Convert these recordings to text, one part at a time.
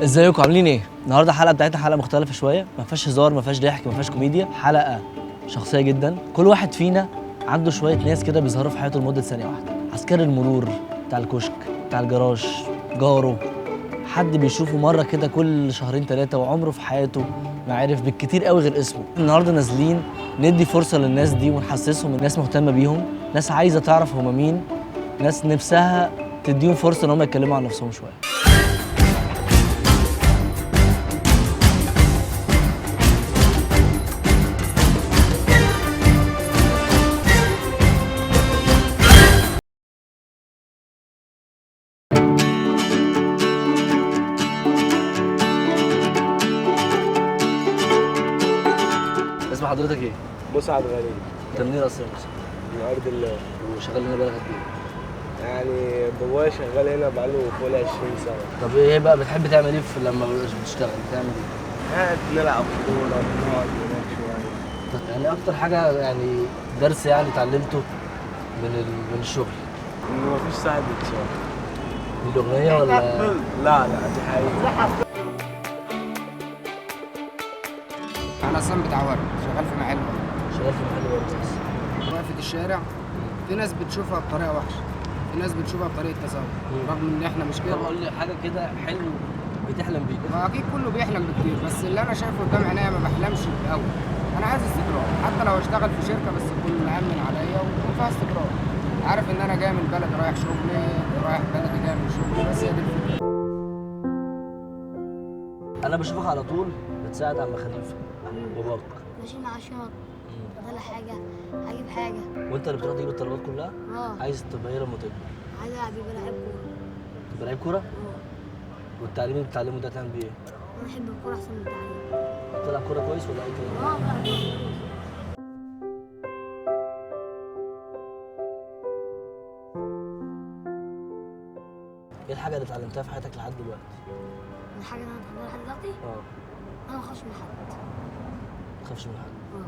ازيكم عاملين ايه؟ النهارده الحلقه بتاعتنا حلقه مختلفه شويه، ما فيهاش هزار، ما فيهاش ضحك، ما فيهاش كوميديا، حلقه شخصيه جدا. كل واحد فينا عنده شويه ناس كده بيظهروا في حياته لمده ثانيه واحده. عسكري المرور بتاع الكشك بتاع الجراج، جاره، حد بيشوفه مره كده كل شهرين ثلاثه وعمره في حياته ما عرف بالكتير قوي غير اسمه. النهارده نازلين ندي فرصه للناس دي ونحسسهم الناس مهتمه بيهم، ناس عايزه تعرف هما مين، ناس نفسها تديهم فرصه ان هم يتكلموا عن نفسهم شويه. اسم حضرتك ايه؟ مسعد غريب. انت منين اصلا يا مسعد؟ من أرض الله. وشغال هنا بقالك قد ايه؟ يعني بابايا شغال هنا بقاله فوق 20 سنة. طب ايه بقى بتحب تعمل ايه لما مبقاش بتشتغل؟ بتعمل ايه؟ قاعد نلعب كورة بنقعد هناك شوية. يعني اكتر حاجة يعني درس يعني اتعلمته من الشغل؟ إنه مفيش ساعة بتشتغل. من الأغنية ولا؟ لا دي حقيقة. أنا عصام بتاع ورد، شغال في محل ورد. شغال في محل ورد بس. واقف في الشارع، في ناس بتشوفها بطريقة وحشة، في ناس بتشوفها بطريقة تسول، رغم إن إحنا مش كده. طب قول لي حاجة كده حلو بتحلم بيه. ما أكيد كله بيحلم بكتير، بس اللي أنا شايفه قدام عينيا ما بحلمش قوي. أنا عايز استقرار، حتى لو أشتغل في شركة بس تكون مأمن عليا وفيها استقرار. عارف إن أنا جاي من بلد رايح شغلي، رايح بلدي جاي من شغلي، بس هي دي الفكرة. أنا بشوفك على طول بتساعد عم خليفة باباك. ماشي مع شهر ولا حاجة، هجيب حاجة. وأنت اللي بتروح تجيب الطلبات كلها؟ اه عايز تبقى إيه لما تكبر؟ عايز ألعب يبقى لعيب كورة. تبقى لعيب كورة؟ اه والتعليم اللي بتتعلمه ده هتعمل بيه إيه؟ أنا بحب الكورة أحسن من التعليم. تلعب كورة كويس ولا أي كلام؟ اه بلعب كورة كويس. إيه الحاجة اللي اتعلمتها في حياتك لحد دلوقتي؟ الحاجة اللي أنا بحبها لحد دلوقتي أنا ما بخافش من حد. ما تخافش من حد. اه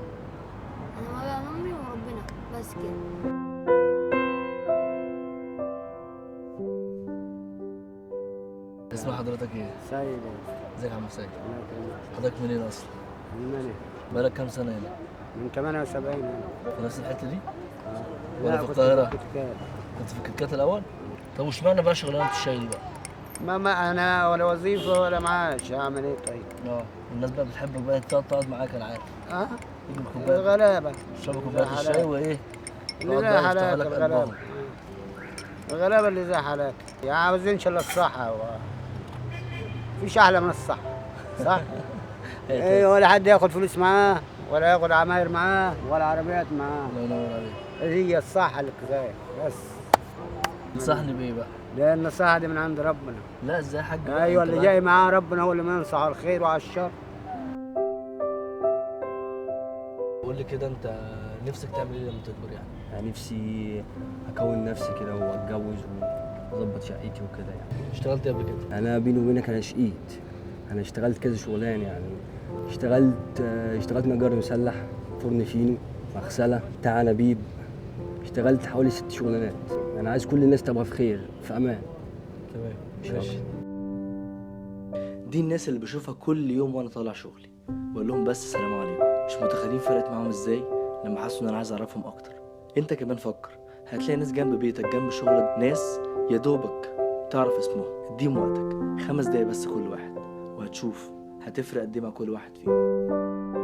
أنا ما بقى أمي وربنا بس كده. اسم حضرتك ايه؟ سيد. ازيك يا عم سيد؟ حضرتك منين اصلا؟ الماني. بقالك كام سنة هنا؟ من 78 هنا. في نفس الحتة دي؟ لا، ولا في كنت القاهرة؟ كتكات. كنت في الكتكات الأول؟ طب واشمعنى بقى شغلانة الشاي دي بقى؟ ما أنا ولا وظيفة ولا معاش، أعمل إيه طيب؟ الناس بقى بتحبك بقى تقعد معاك أنا عارف. يجيب كوباية الغلابة. تشرب كوباية الشاي وإيه؟ اللي تقعد زي بقى يفتحوا حالات لك الغلابة. قلبهم. الغلابة اللي زي حالات، يعني عاوزينش إلا الصحة مفيش أحلى من الصحة، صح؟ إيه، ولا حد ياخد فلوس معاه، ولا ياخد عماير معاه، ولا عربيات معاه. الله ينور عليك. هي الصحة اللي كفاية بس. تنصحني بإيه بقى؟ لأن الصحة دي من عند ربنا. لا إزاي يا حاج بقى؟ أيوة، أنت اللي بقى جاي معاه ربنا هو اللي ما ينصح على الخير وعلى الشر. قول لي كده أنت نفسك تعمل إيه لما تكبر يعني؟ يعني نفسي اكون نفسي كده واتجوز واظبط شقتي وكده يعني. اشتغلت إيه قبل كده؟ انا بيني وبينك انا شقيت. انا اشتغلت كذا شغلانه يعني. اشتغلت نجار مسلح، فرن فينو، مغسله، بتاع انابيب. اشتغلت حوالي 6 شغلانات. انا عايز كل الناس تبقى في خير في امان. تمام ماشي. دي الناس اللي بشوفها كل يوم وانا طالع شغلي، بقول لهم بس السلام عليكم. مش متخيلين فرقت معاهم ازاي لما حسوا ان انا عايز اعرفهم اكتر. انت كمان فكر، هتلاقي ناس جنب بيتك جنب شغلك، ناس يا دوبك تعرف اسمهم. اديهم وقتك 5 دقايق بس كل واحد، وهتشوف هتفرق قد ايه مع كل واحد فيهم.